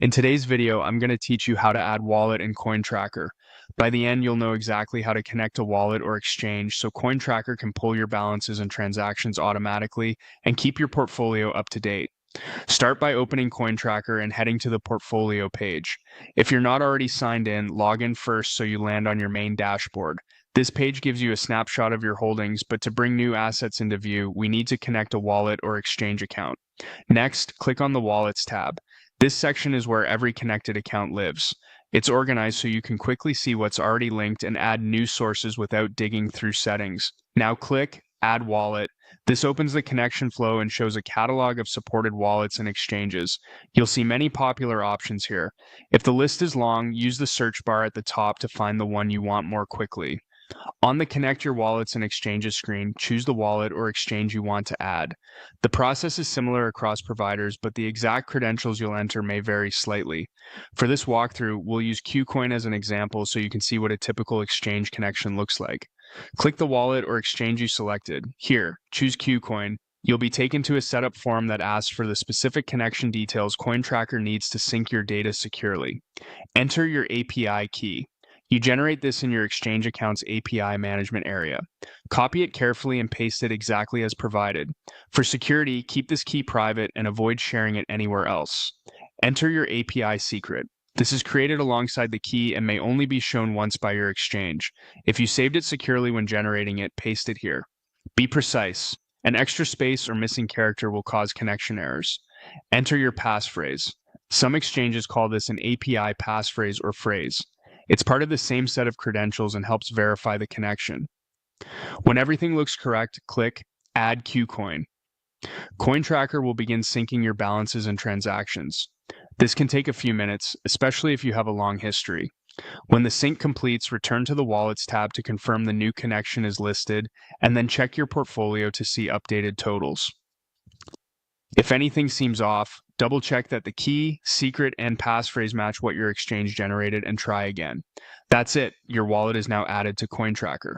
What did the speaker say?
In today's video, I'm going to teach you how to add wallet in CoinTracker. By the end, you'll know exactly how to connect a wallet or exchange so CoinTracker can pull your balances and transactions automatically and keep your portfolio up to date. Start by opening CoinTracker and heading to the portfolio page. If you're not already signed in, log in first so you land on your main dashboard. This page gives you a snapshot of your holdings, but to bring new assets into view, we need to connect a wallet or exchange account. Next, click on the Wallets tab. This section is where every connected account lives. It's organized so you can quickly see what's already linked and add new sources without digging through settings. Now click Add Wallet. This opens the connection flow and shows a catalog of supported wallets and exchanges. You'll see many popular options here. If the list is long, use the search bar at the top to find the one you want more quickly. On the Connect Your Wallets and Exchanges screen, choose the wallet or exchange you want to add. The process is similar across providers, but the exact credentials you'll enter may vary slightly. For this walkthrough, we'll use KuCoin as an example so you can see what a typical exchange connection looks like. Click the wallet or exchange you selected. Here, choose KuCoin. You'll be taken to a setup form that asks for the specific connection details CoinTracker needs to sync your data securely. Enter your API key. You generate this in your exchange account's API management area. Copy it carefully and paste it exactly as provided. For security, keep this key private and avoid sharing it anywhere else. Enter your API secret. This is created alongside the key and may only be shown once by your exchange. If you saved it securely when generating it, paste it here. Be precise. An extra space or missing character will cause connection errors. Enter your passphrase. Some exchanges call this an API passphrase or phrase. It's part of the same set of credentials and helps verify the connection. When everything looks correct, click Add KuCoin. CoinTracker will begin syncing your balances and transactions. This can take a few minutes, especially if you have a long history. When the sync completes, return to the Wallets tab to confirm the new connection is listed, and then check your portfolio to see updated totals. If anything seems off, double check that the key, secret, and passphrase match what your exchange generated and try again. That's it. Your wallet is now added to CoinTracker.